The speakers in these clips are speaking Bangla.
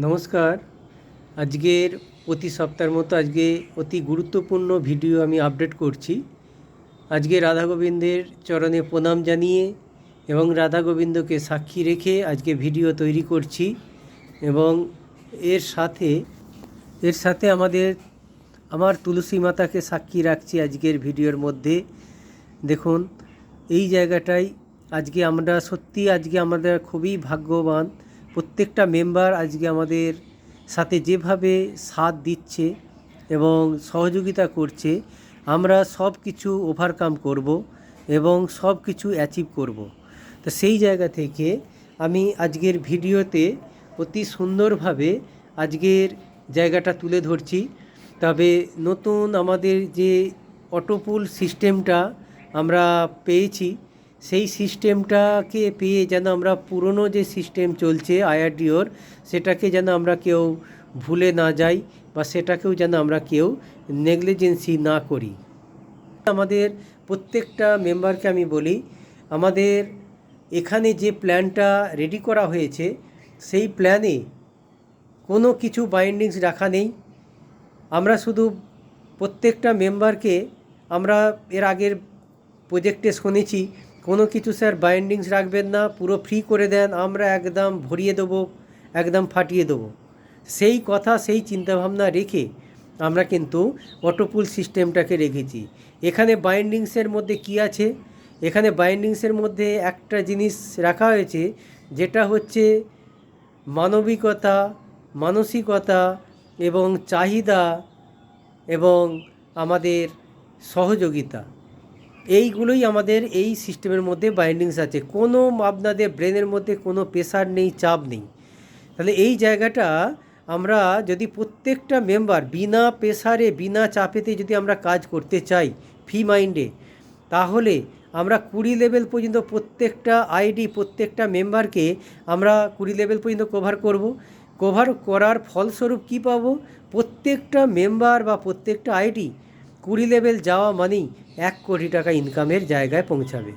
নমস্কার। আজকের প্রতি সপ্তাহের মতো আজকে অতি গুরুত্বপূর্ণ ভিডিও আমি আপডেট করছি। আজকে রাধা গোবিন্দের চরণে প্রণাম জানিয়ে এবং রাধা গোবিন্দকে সাক্ষী রেখে আজকে ভিডিও তৈরি করছি এবং এর সাথে আমার তুলসী মাতাকে সাক্ষী রাখছি আজকের ভিডিওর মধ্যে। দেখুন, এই জায়গাটায় আজকে আমাদের খুবই ভাগ্যবান। প্রত্যেকটা মেম্বার আজকে আমাদের সাথে যেভাবে সাথ দিচ্ছে এবং সহযোগিতা করছে, আমরা সব কিছু ওভারকাম করব এবং সব কিছু অ্যাচিভ করব। তো সেই জায়গা থেকে আমি আজকের ভিডিওতে অতি সুন্দরভাবে আজকের জায়গাটা তুলে ধরছি। তবে নতুন আমাদের যে অটোপুল সিস্টেমটা আমরা পেয়েছি, সেই সিস্টেমটাকে পেয়ে যেন আমরা পুরনো যে সিস্টেম চলছে আইআরডিওর, সেটাকে যেন আমরা কেউ ভুলে না যাই বা সেটাকেও যেন আমরা কেউ নেগলিজেন্সি না করি। আমাদের প্রত্যেকটা মেম্বারকে আমি বলি, আমাদের এখানে যে প্ল্যানটা রেডি করা হয়েছে সেই প্ল্যানে কোনো কিছু বাইন্ডিংস রাখা নেই। আমরা শুধু প্রত্যেকটা মেম্বারকে, আমরা এর আগের প্রজেক্টে শুনেছি কোনো কিছু স্যার বাইন্ডিংস রাখবেন না, পুরো ফ্রি করে দেন, আমরা একদম ভরিয়ে দেবো, একদম ফাটিয়ে দেবো। সেই কথা, সেই চিন্তাভাবনা রেখে আমরা কিন্তু অটোপুল সিস্টেমটাকে রেখেছি। এখানে বাইন্ডিংসের মধ্যে কি আছে? এখানে বাইন্ডিংসের মধ্যে একটা জিনিস রাখা হয়েছে, যেটা হচ্ছে মানবিকতা, মানসিকতা এবং চাহিদা এবং আমাদের সহযোগিতা। এইগুলোই আমাদের এই সিস্টেমের মধ্যে বাইন্ডিংস আছে। কোনো আপনাদের ব্রেনের মধ্যে কোনো প্রেশার নেই, চাপ নেই। তাহলে এই জায়গাটা আমরা যদি প্রত্যেকটা মেম্বার বিনা প্রেশারে, বিনা চাপেতে যদি আমরা কাজ করতে চাই ফ্রি মাইন্ডে, তাহলে আমরা 20 লেভেল পর্যন্ত প্রত্যেকটা আইডি, প্রত্যেকটা মেম্বারকে আমরা 20 লেভেল পর্যন্ত কভার করার ফলস্বরূপ কী পাবো? প্রত্যেকটা মেম্বার বা প্রত্যেকটা আইডি 20 লেভেল যাওয়া মানেই 1 কোটি টাকা ইনকামের জায়গায় পৌঁছাবে।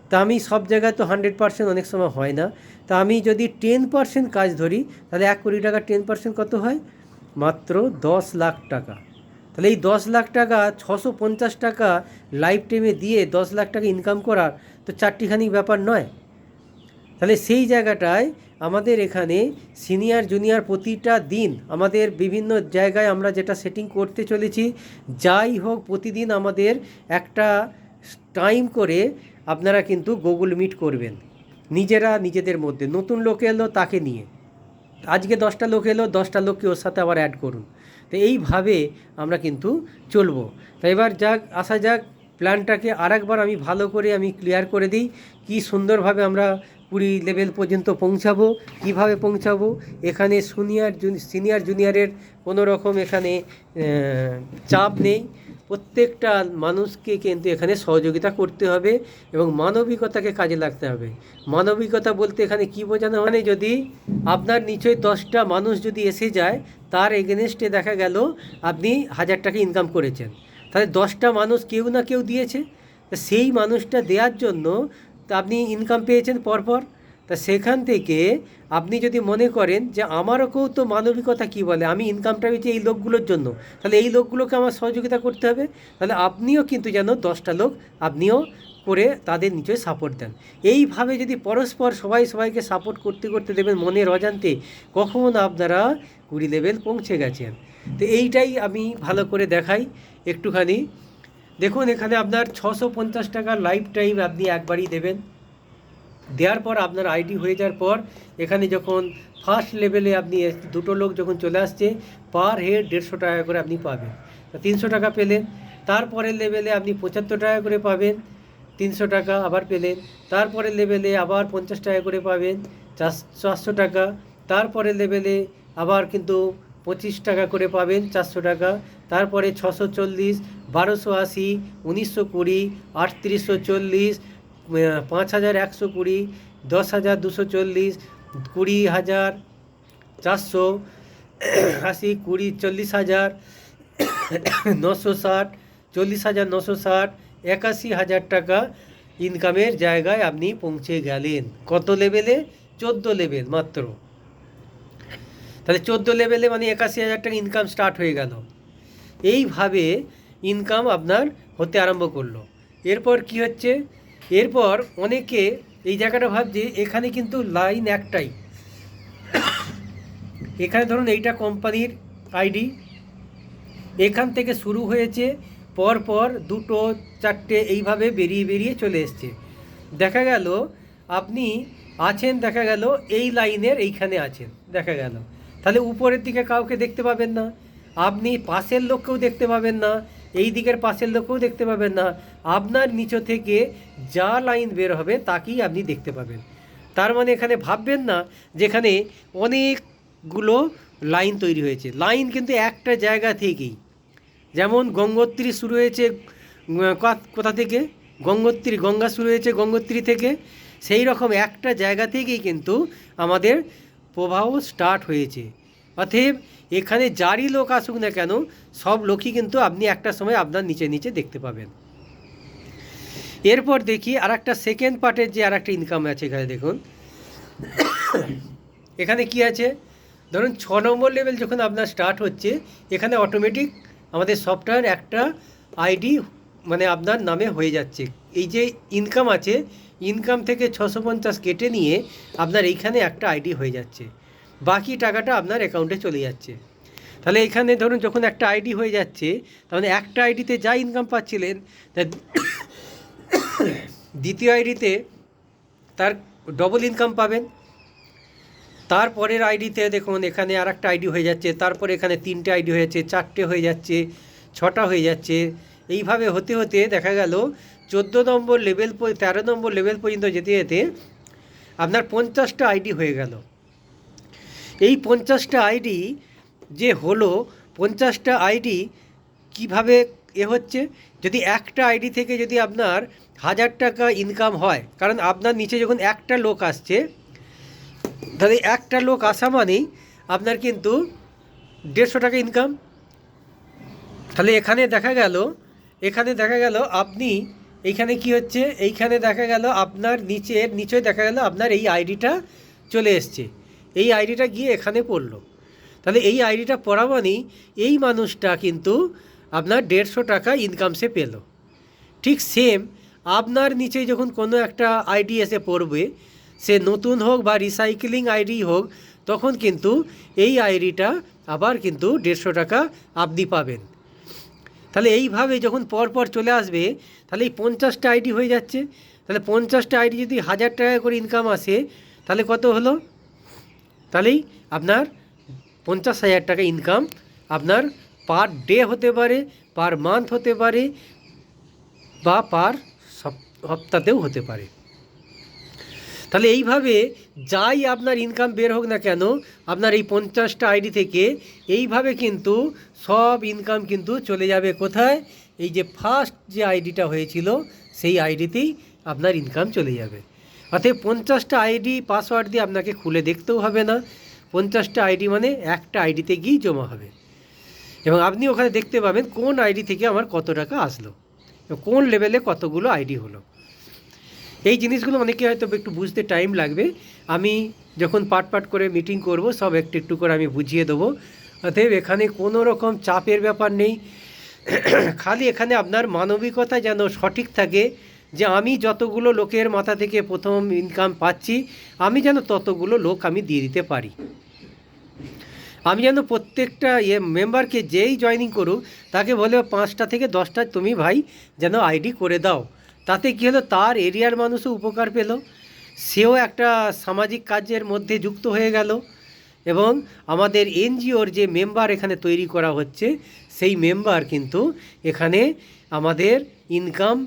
তা আমি সব জায়গায় তো 100% অনেক সময় হয় না। তা আমি যদি 10% কাজ ধরি, তাহলে 1 কোটি টাকা 10% কত হয়? মাত্র 10 লাখ টাকা। তাহলে এই 10 লাখ টাকা 650 টাকা লাইফ টাইমে দিয়ে 10 লাখ টাকা ইনকাম করার তো চারটিখানি ব্যাপার নয়। তাহলে সেই জায়গাটায় আমাদের এখানে সিনিয়র জুনিয়র প্রতিটা দিন আমাদের বিভিন্ন জায়গায় আমরা যেটা সেটিং করতে চলেছি, যাই হোক প্রতিদিন আমাদের একটা টাইম করে আপনারা কিন্তু গুগল মিট করবেন নিজেদের মধ্যে। নতুন লোক এলো তাকে নিয়ে, আজকে 10টা লোক এলো, 10টা লোককে ওর সাথে আবার অ্যাড করুন। তো এইভাবে আমরা কিন্তু চলবো। তো এবার আসা যাক প্ল্যানটাকে আরেকবার আমি ভালো করে ক্লিয়ার করে দিই, কি সুন্দরভাবে আমরা 20 লেভেল পর্যন্ত পৌঁছাবো, কিভাবে পৌঁছাবো। এখানে সিনিয়র জুনিয়রের কোনো রকম এখানে চাপ নেই। প্রত্যেকটা মানুষকে কিন্তু এখানে সহযোগিতা করতে হবে এবং মানবিকতাকে কাজে লাগতে হবে। মানবিকতা বলতে এখানে কি বোঝানো হয়? যদি আপনার নিচয় 10টা মানুষ যদি এসে যায়, তার এগেনস্টে দেখা গেল আপনি 1000 টাকা ইনকাম করেছেন, তাহলে 10টা মানুষ কেউ না কেউ দিয়েছে, সেই মানুষটা দেওয়ার জন্য তা আপনি ইনকাম পেয়েছেন পরপর। তা সেখান থেকে আপনি যদি মনে করেন যে আমারকেও তো মানবিকতা কী বলে, আমি ইনকামটা পেয়েছি এই লোকগুলোর জন্য, তাহলে এই লোকগুলোকে আমার সহযোগিতা করতে হবে। তাহলে আপনিও কিন্তু যেন 10টা লোক আপনিও করে তাদের নিচে সাপোর্ট দেন। এইভাবে যদি পরস্পর সবাইকে সাপোর্ট করতে করতে দেবেন, মনের অজান্তে কখন আপনারা 20 লেভেল পৌঁছে গেছেন। তো এইটাই আমি ভালো করে দেখাই একটুখানি। দেখুন, এখানে আপনার 650 টাকা লাইফ টাইম আপনি একবারই দেবেন। দেওয়ার পর আপনার আইডি হয়ে যাওয়ার পর এখানে যখন ফার্স্ট লেভেলে আপনি 2টো লোক যখন চলে আসছে, পার হেড 150 টাকা করে আপনি পাবেন। তা 300 টাকা পেলেন। তারপরের লেভেলে আপনি 75 টাকা করে পাবেন, 300 টাকা আবার পেলেন। তারপরের লেভেলে আবার 50 টাকা করে পাবেন, 400 টাকা। তারপরের লেভেলে আবার কিন্তু 25 টাকা করে পাবেন, 400 টাকা। তারপরে 640, 1280, 1920, 3840, 5120, 10,240, 20,480, 40,000, 960, 40,960, 81,000 টাকা ইনকামের জায়গায় আপনি পৌঁছে গেলেন। কত লেভেলে? 14 লেভেল মাত্র। তাহলে 14 লেভেলে মানে 81,000 টাকা ইনকাম স্টার্ট হয়ে গেল। এইভাবে ইনকাম আপনার হতে আরম্ভ করলো। এরপর কি হচ্ছে, এরপর অনেকে এই জায়গাটা ভাবছে এখানে কিন্তু লাইন একটাই, এখানে ধরুন এইটা কোম্পানির আইডি, এখান থেকে শুরু হয়েছে, পরপর 2, 4টে এইভাবে বেরিয়ে বেরিয়ে চলে এসছে। দেখা গেল আপনি আছেন, দেখা গেল এই লাইনের এইখানে আছেন, দেখা গেল তাহলে উপরের দিকে কাউকে দেখতে পাবেন না, আপনি পাশের লোককেও দেখতে পাবেন না, এই দিকের পাশের লোককেও দেখতে পাবেন না, আপনার নিচে থেকে যা লাইন বের হবে তাকেই আপনি দেখতে পাবেন। তার মানে এখানে ভাববেন না যেখানে অনেকগুলো লাইন তৈরি হয়েছে, লাইন কিন্তু একটা জায়গা থেকেই। যেমন গঙ্গোত্রী শুরু হয়েছে কোথা থেকে, গঙ্গা শুরু হয়েছে গঙ্গোত্রী থেকে, সেই রকম একটা জায়গা থেকেই কিন্তু আমাদের প্রবাহ স্টার্ট হয়েছে। অতএব এখানে যারই লোক আসুক না কেন, সব লোকই কিন্তু আপনি একটা সময় আপনার নিচে নিচে দেখতে পাবেন। এরপর দেখি আর একটা সেকেন্ড পার্টের যে আর একটা ইনকাম আছে। এখানে দেখুন এখানে কি আছে, ধরুন 6 নম্বর লেভেল যখন আপনার স্টার্ট হচ্ছে, এখানে অটোমেটিক আমাদের সফটওয়্যার একটা আইডি মানে আপনার নামে হয়ে যাচ্ছে। এই যে ইনকাম আছে, ইনকাম থেকে 650 কেটে নিয়ে আপনার এইখানে একটা আইডি হয়ে যাচ্ছে, বাকি টাকাটা আপনার অ্যাকাউন্টে চলে যাচ্ছে। তাহলে এখানে ধরুন যখন একটা আইডি হয়ে যাচ্ছে, তাহলে একটা আইডিতে যা ইনকাম পাচ্ছিলেন, দ্বিতীয় আইডিতে তার ডবল ইনকাম পাবেন। তারপরের আইডিতে দেখুন এখানে আর একটা আইডি হয়ে যাচ্ছে, তারপরে এখানে 3টে আইডি হয়ে যাচ্ছে, 4টে হয়ে যাচ্ছে, 6টা হয়ে যাচ্ছে। এইভাবে হতে হতে দেখা গেল 14 নম্বর লেভেল 13 নম্বর লেভেল পর্যন্ত যেতে যেতে আপনার 50টা আইডি হয়ে গেল। এই 50টা আইডি যে হলো, 50টা আইডি কীভাবে হচ্ছে, যদি একটা আইডি থেকে যদি আপনার 1000 টাকা ইনকাম হয়, কারণ আপনার নিচে যখন একটা লোক আসছে, তাহলে একটা লোক আসা মানেই আপনার কিন্তু 150 টাকা ইনকাম। তাহলে এখানে দেখা গেল আপনি এইখানে কি হচ্ছে, এইখানে দেখা গেল আপনার নিচে দেখা গেল আপনার এই আইডিটা চলে এসছে, এই আইডিটা গিয়ে এখানে পড়লো। তাহলে এই আইডিটা পড়া মানেই এই মানুষটা কিন্তু আপনার 150 টাকা ইনকাম সে পেল। ঠিক সেম আপনার নিচে যখন কোনো একটা আইডি এসে পড়বে, সে নতুন হোক বা রিসাইক্লিং আইডি হোক, তখন কিন্তু এই আইডিটা আবার কিন্তু 150 টাকা আপনি পাবেন। তাহলে এইভাবে যখন পরপর চলে আসবে, তাহলে এই 50টা আইডি হয়ে যাচ্ছে। তাহলে 50টা আইডি যদি 1000 টাকা করে ইনকাম আসে, তাহলে কত হলো, তাহলেই আপনার 50,000 টাকা ইনকাম আপনার পার ডে হতে পারে, পার মান্থ হতে পারে, বা পার সপ্তাহতেও হতে পারে। তাহলে এইভাবে যাই আপনার ইনকাম বের হোক না কেন, আপনার এই 50টা আইডি থেকে এইভাবে কিন্তু সব ইনকাম কিন্তু চলে যাবে কোথায়, এই যে ফার্স্ট যে আইডিটা হয়েছিল সেই আইডিতেই আপনার ইনকাম চলে যাবে। অর্থাৎ 50টা আইডি পাসওয়ার্ড দিয়ে আপনাকে খুলে দেখতেও হবে না, 50টা আইডি মানে একটা আইডিতে গিয়েই জমা হবে, এবং আপনি ওখানে দেখতে পাবেন কোন আইডি থেকে আমার কত টাকা আসলো, কোন লেভেলে কতগুলো আইডি হলো। এই জিনিসগুলো অনেকে হয়তো একটু বুঝতে টাইম লাগবে, আমি যখন পাট করে মিটিং করব সব একটু একটু করে আমি বুঝিয়ে দেবো। অতএব এখানে কোনো রকম চাপের ব্যাপার নেই, খালি এখানে আপনার মানবিকতা যেন সঠিক থাকে, যে আমি যতগুলো লোকের মাথা থেকে প্রথম ইনকাম পাচ্ছি, আমি যেন ততগুলো লোক আমি দিয়ে দিতে পারি। আমি যেন প্রত্যেকটা মেম্বারকে যেই জয়েনিং করুক তাকে বলে 5টা থেকে 10টা তুমি ভাই যেন আইডি করে দাও। তাতে কী হলো, তার এরিয়ার মানুষও উপকার পেল, সেও একটা সামাজিক কাজের মধ্যে যুক্ত হয়ে গেল, এবং আমাদের এনজিওর যে মেম্বার এখানে তৈরি করা হচ্ছে, সেই মেম্বার কিন্তু এখানে আমাদের ইনকাম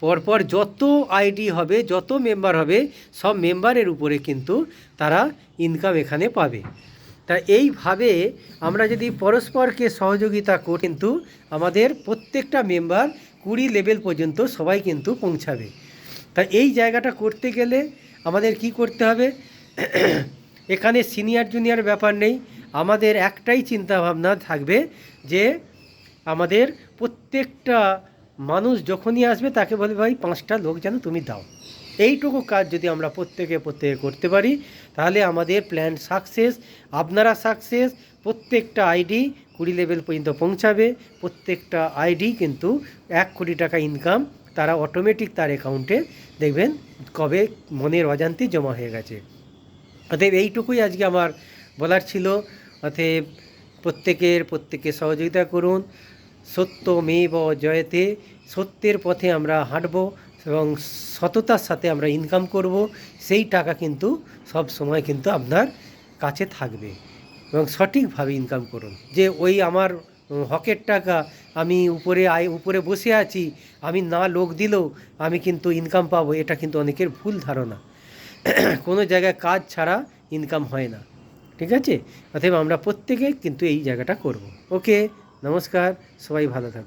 পরপর যত আইডি হবে, যত মেম্বার হবে, সব মেম্বারের উপরে কিন্তু তারা ইনকাম এখানে পাবে। তা এইভাবে আমরা যদি পরস্পরকে সহযোগিতা করি, কিন্তু আমাদের প্রত্যেকটা মেম্বার 20 লেভেল পর্যন্ত সবাই কিন্তু পৌঁছাবে। তা এই জায়গাটা করতে গেলে আমাদের কি করতে হবে, এখানে সিনিয়র জুনিয়র ব্যাপার নেই, আমাদের একটাই চিন্তা ভাবনা থাকবে যে আমাদের প্রত্যেকটা মানুষ যখনই আসবে তাকে বলে ভাই 5টা লোক যেন তুমি দাও। এইটুকু কাজ যদি আমরা প্রত্যেকে করতে পারি, তাহলে আমাদের প্ল্যান সাকসেস, আপনারা সাকসেস। প্রত্যেকটা আইডি 20 লেভেল পর্যন্ত পৌঁছাবে, প্রত্যেকটা আইডি কিন্তু 1 কোটি টাকা ইনকাম তারা অটোমেটিক তার অ্যাকাউন্টে দেখবেন কবে মনের অজান্তে জমা হয়ে গেছে। অতএব এইটুকুই আজকে আমার বলার ছিল। অতএব প্রত্যেকে সহযোগিতা করুন। সত্যমেব জয়তে, সত্যের পথে আমরা হাঁটব এবং সততার সাথে আমরা ইনকাম করব। সেই টাকা কিন্তু সব সময় কিন্তু আপনার কাছে থাকবে এবং সঠিকভাবে ইনকাম করুন। যে ওই আমার হকের টাকা আমি উপরে বসে আছি, আমি না লোক দিলেও আমি কিন্তু ইনকাম পাবো, এটা কিন্তু অনেকের ভুল ধারণা। কোনো জায়গায় কাজ ছাড়া ইনকাম হয় না, ঠিক আছে? অতএব আমরা প্রত্যেকে কিন্তু এই জায়গাটা করব। ওকে, নমস্কার, সবাই ভালো থাকুন।